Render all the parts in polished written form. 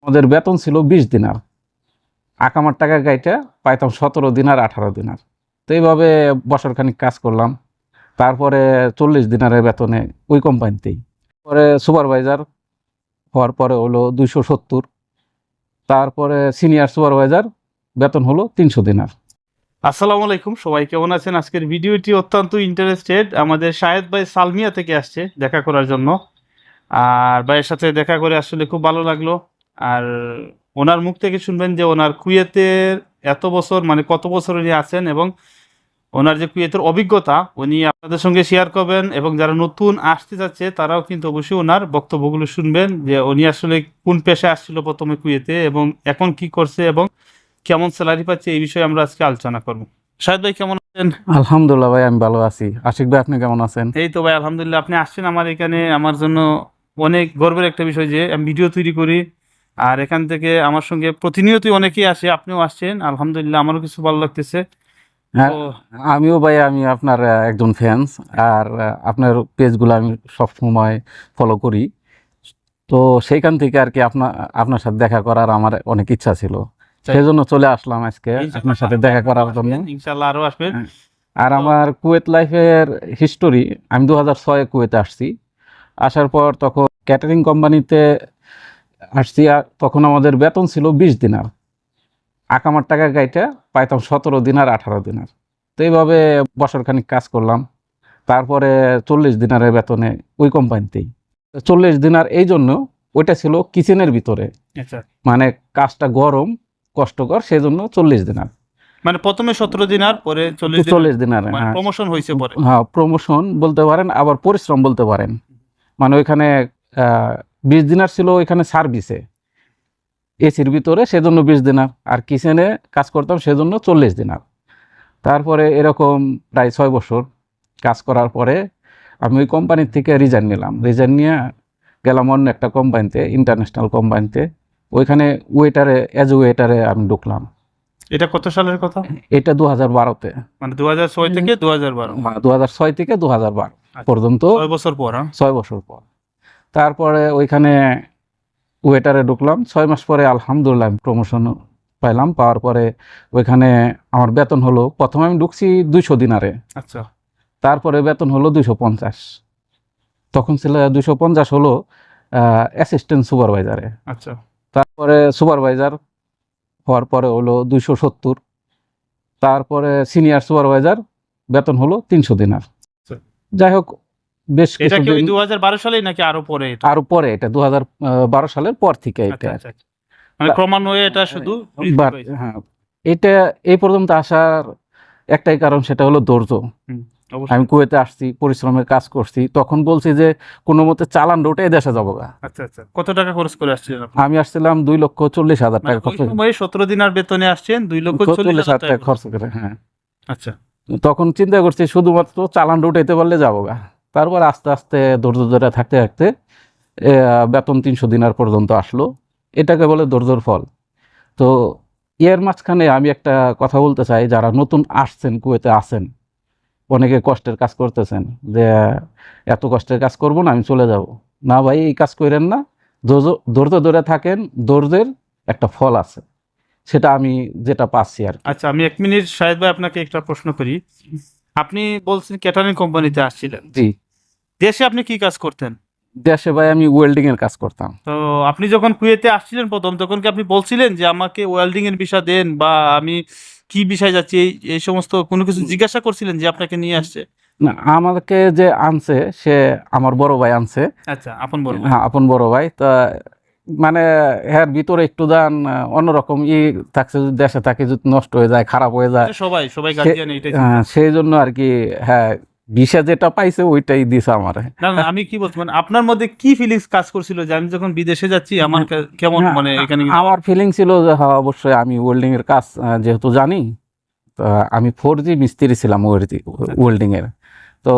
আমাদের বেতন ছিল 20 দিনার, আকামার টাকা গাইটা পাইতাম 17 দিনার 18 দিনার। তো এইভাবে বছর খানিক কাজ করলাম। তারপরে 40 দিনারের বেতনে ওই কোম্পানিতেই। পরে সুপারভাইজার হওয়ার পরে হলো 270। তারপরে সিনিয়র সুপারভাইজার বেতন হলো 300 দিনার। আসসালামু আলাইকুম, সবাই কেমন আছেন? আজকের ভিডিওটি অত্যন্ত ইন্টারেস্টেড। আমাদের শাহেদ ভাই সালমিয়া থেকে আসছে দেখা করার জন্য। আর ভাইয়ের সাথে দেখা করে আসলে খুব ভালো লাগলো। আর ওনার মুখ থেকে শুনবেন যে ওনার কুয়েতের এত বছর, মানে কত বছর উনি আছেন, এবং ওনার যে কুয়েতের অভিজ্ঞতা উনি আপনাদের সঙ্গে শেয়ার করবেন। এবং যারা নতুন আসতে যাচ্ছে তারাও কিন্তু অবশ্যই ওনার বক্তব্যগুলো শুনবেন, যে উনি আসলে কোন পেশায় আসছিল প্রথমে কুয়েতে এবং এখন কি করছে এবং কেমন স্যালারি পাচ্ছে, এই বিষয়ে আমরা আজকে আলোচনা করবো। শাহেদ ভাই কেমন আছেন? আলহামদুলিল্লাহ ভাই, আমি ভালো আছি। আশিক ভাই, আপনি কেমন আছেন? এই তো ভাই আলহামদুলিল্লাহ, আপনি আসছেন আমার এখানে, আমার জন্য অনেক গর্বের একটা বিষয় যে আমি ভিডিও তৈরি করি আর এখান থেকে আমার সঙ্গে প্রতিনিয়তই অনেকেই আসে, আপনিও আসছেন, আলহামদুলিল্লাহ আমারও কিছু ভালো লাগতেছে। হ্যাঁ, তো আমিও ভাই, আমি আপনার একজন ফ্যান্স। আর আপনার পেজগুলো আমি সব সময় ফলো করি। তো সেইখান থেকে আর কি আপনার সাথে দেখা করার আমার অনেক ইচ্ছা ছিল, সেই জন্য চলে আসলাম আজকে আপনার সাথে দেখা করার জন্য। ইনশাল্লাহ আরো আসবেন। হ্যাঁ। আর আমার কুয়েত লাইফের হিস্টোরি, আমি 2006 কুয়েতে আসছি। আসার পর তখন ক্যাটারিং কোম্পানিতে আসছি। আর তখন আমাদের বেতন ছিল 20 দিনার, আকামার টাকা গাইটা পাইতাম 17 দিনার 18 দিনার। তো এইভাবে বছর খানিক কাজ করলাম। তারপরে 40 দিনারের বেতনে ওই কোম্পানিতেই। 40 দিনার এই জন্য, ওইটা ছিল কিচেনের ভিতরে, আচ্ছা, মানে কাজটা গরম কষ্টকর, সেই জন্য 40 দিনার। মানে প্রথমে 17 দিন আর পরে 40 দিন, 40 দিনার, মানে হ্যাঁ। প্রমোশন হয়েছে পরে। হ্যাঁ, প্রমোশন বলতে পারেন, আবার পরিশ্রম বলতে পারেন। মানে ওইখানে 20 দিনার ছিল ওইখানে সার্ভিসে, এসির ভিতরে, সেজন্য 20 দিনার। আর কিচেনে কাজ করতাম, সেজন্য 40 দিনার। তারপরে এরকম প্রায় 6 বছর কাজ করার পরে আমি ওই কোম্পানির থেকে রিজাইন নিলাম। রিজাইন নিয়ে গেলাম অন্য একটা কোম্পানিতে, ইন্টারন্যাশনাল কোম্পানিতে। ওইখানে ওয়েটারে, অ্যাজ ওয়েটারে আমি ঢুকলাম। এটা কত সালের কথা? এটা 2012-তে, মানে 2006 থেকে 2012, 2006 থেকে 2012 পর্যন্ত, 6 বছর পর। 6 বছর পর। তারপরে ওইখানে ওয়েটারে ঢুকলাম। 6 মাস পরে আলহামদুলিল্লাহ আমি প্রমোশন পাইলাম। পাওয়ার পরে ওইখানে আমার বেতন হলো, প্রথমে আমি ঢুকছি 200 দিনারে, আচ্ছা, তারপরে বেতন হলো 250। তখন ছিল 250 হলো অ্যাসিস্ট্যান্ট সুপারভাইজারে। আচ্ছা, তারপরে সুপারভাইজার হওয়ার পরে হলো 270। তারপরে সিনিয়র সুপারভাইজার বেতন হলো 300 দিনার। আচ্ছা। যাই হোক, বেশ এটা কি ওই কিছুদিন 2012 সালেই নাকি আরো পরে এটা? আরো পরে, এটা 2012 সালের পর থেকে আচ্ছা, এটা। আচ্ছা, আচ্ছা। মানে ক্রমান্বয়ে এটা শুধু বৃদ্ধি বাট পাইছে। হ্যাঁ, এটা এই পর্যন্ত আসার একটাই কারণ, সেটা হলো ধৈর্য। হুম, আমি অবশ্যই। কুয়েতে আসছি, পরিশ্রমের কাজ করছি, তখন বলছি যে কোনো মতে চালান রোটাই দেশে যাবো গা। আচ্ছা, আচ্ছা। কত টাকা খরচ করে আসছিলেন আপনি? আমি আসছিলাম 2,40,000 মানে টাকা ওই খরচ করে। সময়ে 17 দিনার বেতনে আসছেন 2,40,000 টাকা খরচ করে, হ্যাঁ। আচ্ছা, তখন চিন্তা করছি শুধুমাত্র চালান উঠাইতে পারলে যাবো গা। তারপর আস্তে আস্তে ধৈর্য ধরে থাকতে থাকতে বেতন 300 দিনার পর্যন্ত আসলো। এটাকে বলে ধৈর্যর ফল। তো এর মাঝখানে আমি একটা কথা বলতে চাই, যারা নতুন আসছেন, কুয়েতে আছেন, অনেকে কষ্টের কাজ করতেছেন, যে এত কষ্টের কাজ করব না, আমি চলে যাব। না ভাই, এই কাজ করেন না। ধৈর্য ধরে থাকেন, ধৈর্যের একটা ফল আছে, সেটা আমি যেটা পাচ্ছি আর কি। আচ্ছা। আমি 1 মিনিট শাহেদ ভাই আপনাকে একটা প্রশ্ন করি। আপনি বলছেন ক্যাটারিং কোম্পানিতে আসছিলেন, জি, দেশে আপনি কি কাজ করতেন? দেশে ভাই আমি ওয়েল্ডিং এর কাজ করতাম। তো আপনি যখন কুয়েতে আসছিলেন প্রথম, তখন কি আপনি বলছিলেন যে আমাকে ওয়েল্ডিং এর ভিসা দেন, বা আমি কি বিষয় যাচ্ছি, এই সমস্ত কোনো কিছু জিজ্ঞাসা করছিলেন যে আপনাকে নিয়ে আসছে? না, আমাকে যে আনছে সে আমার বড় ভাই আনছে। আচ্ছা, আপন বড় ভাই। হ্যাঁ, আপন বড় ভাই। তা মানে এর ভিতরে একটু দান অন্যরকম থাকছে, যদি দেশে থাকে, যদি নষ্ট হয়ে যায়, খারাপ হয়ে যায়, সবাই সবাই গার্জিয়ান এটাই চিন্তা। সেই জন্য আর কি। হ্যাঁ, ভিসা যেটা পাইছে ওইটাই দিছে আমার। না, না, আমি কি বলছি, মানে আপনার মধ্যে কি ফিলিংস কাজ করছিল যে আমি যখন বিদেশে যাচ্ছি আমার কেমন, হ্যাঁ, মানে এখানে আমার ফিলিং ছিল যে হ্যাঁ, অবশ্যই আমি ওয়েল্ডিং এর কাজ যেহেতু জানি, তো আমি 4G মিস্ত্রি ছিলাম ওয়েল্ডিং এর। তো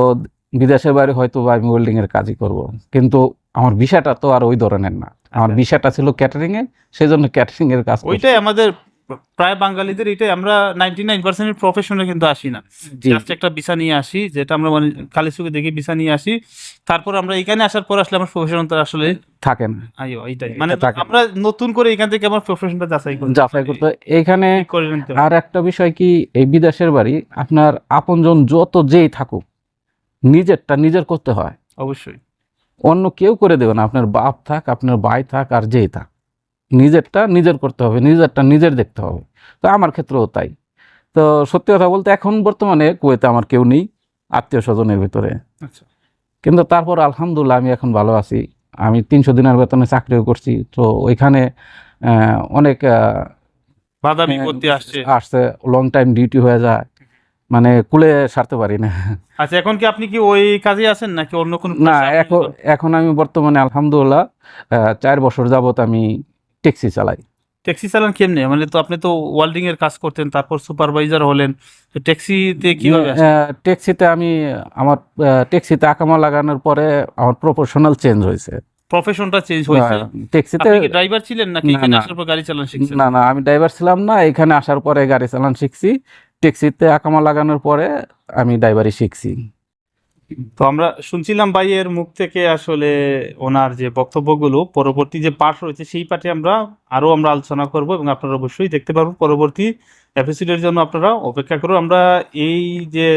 বিদেশের বাইরে হয়তো বা আমি ওয়েল্ডিং এর কাজই করব, কিন্তু আমার ভিসাটা তো আর ওই ধরনের না। আমার ভিসাটা ছিল ক্যাটারিং এর, সেই জন্য ক্যাটারিং এর কাজ করছি। ওইটাই আমাদের প্রায় বাঙালিদের এটাই, আমরা 99% প্রফেশনে কিন্তু আসি না, জি জাস্ট একটা ভিসা নিয়ে আসি, যেটা আমরা মানে খালি চোখে দেখি ভিসা নিয়ে আসি, তারপর আমরা এখানে আসার পর আসলে আমার প্রফেশনটা আসলে থাকে না, আইও এইটাই এটা মানে থাকে না। আমরা নতুন করে এখান থেকে আমার প্রফেশনটা যাচাই করি, যাচাই করতে এইখানে ঠিক করে নিতে হবে। আর একটা বিষয় কি, এই বিদেশের বাড়ি আপনার আপনজন যত যেই থাকুক, নিজেরটা নিজের করতে হয়। অবশ্যই অন্য কেউ করে দেবে না, আপনার বাপ থাক, আপনার ভাই থাক, আর যেই থাক, নিজেরটা নিজের করতে হবে, নিজেরটা নিজের দেখতে হবে। তো আমার ক্ষেত্রেও তাই। তো সত্যি কথা বলতে এখন বর্তমানে কুয়েতে আমার কেউ নেই আত্মীয় স্বজনের ভিতরে, আচ্ছা কিন্তু তারপর আলহামদুলিল্লাহ আমি এখন ভালো আছি। আমি 300 দিনের বেতনে চাকরিও করছি, তো ওইখানে অনেক বাধা বিপত্তি আসছে। আসছে, লং টাইম ডিউটি হয়ে যায়, মানে কুলে সারতে পারি না। আচ্ছা এখন কি আপনি কি ওই কাজে আছেন নাকি অন্য কোনো না, পেশা আপনি এখন করেন? এখন আমি বর্তমানে আলহামদুলিল্লাহ 4 বছর যাবত আমি ট্যাক্সি চালাই। ট্যাক্সি চালান কেমনে, মানে তো আপনি তো ওয়েল্ডিং এর কাজ করতেন, তারপর সুপারভাইজার হলেন, তো ট্যাক্সিতে কিভাবে আসেন? ট্যাক্সিতে আমি আমার ট্যাক্সিতে আকামা লাগানোর পরে আমার প্রফেশনাল চেঞ্জ হয়েছে। প্রফেশনটা চেঞ্জ হয়েছে। ট্যাক্সিতে আপনি কি ড্রাইভার ছিলেন নাকি না এখানে না আসার পর গাড়ি চালানো শিখছেন? না না, আমি ড্রাইভার ছিলাম না, এখানে আসার পরে গাড়ি চালান শিখছি। ট্যাক্সিতে আকামা লাগানোর পরে আমি ড্রাইভারই শিখছি। তো আমরা শুনছিলাম ভাইয়ের মুখ থেকে আসলে ওনার যে বক্তব্যগুলো, পরবর্তী যে পার্ট রয়েছে সেই পার্টে আমরা আলোচনা করব, এবং আপনারা অবশ্যই দেখতে পারবেন পরবর্তী এপিসোডের জন্য আপনারা অপেক্ষা করুন। আমরা এই যে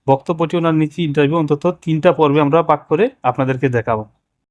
বক্তব্যটি ওনার নিচে ইন্টারভিউ অন্তত 3টা পর্বে আমরা ভাগ করে আপনাদেরকে দেখাবো।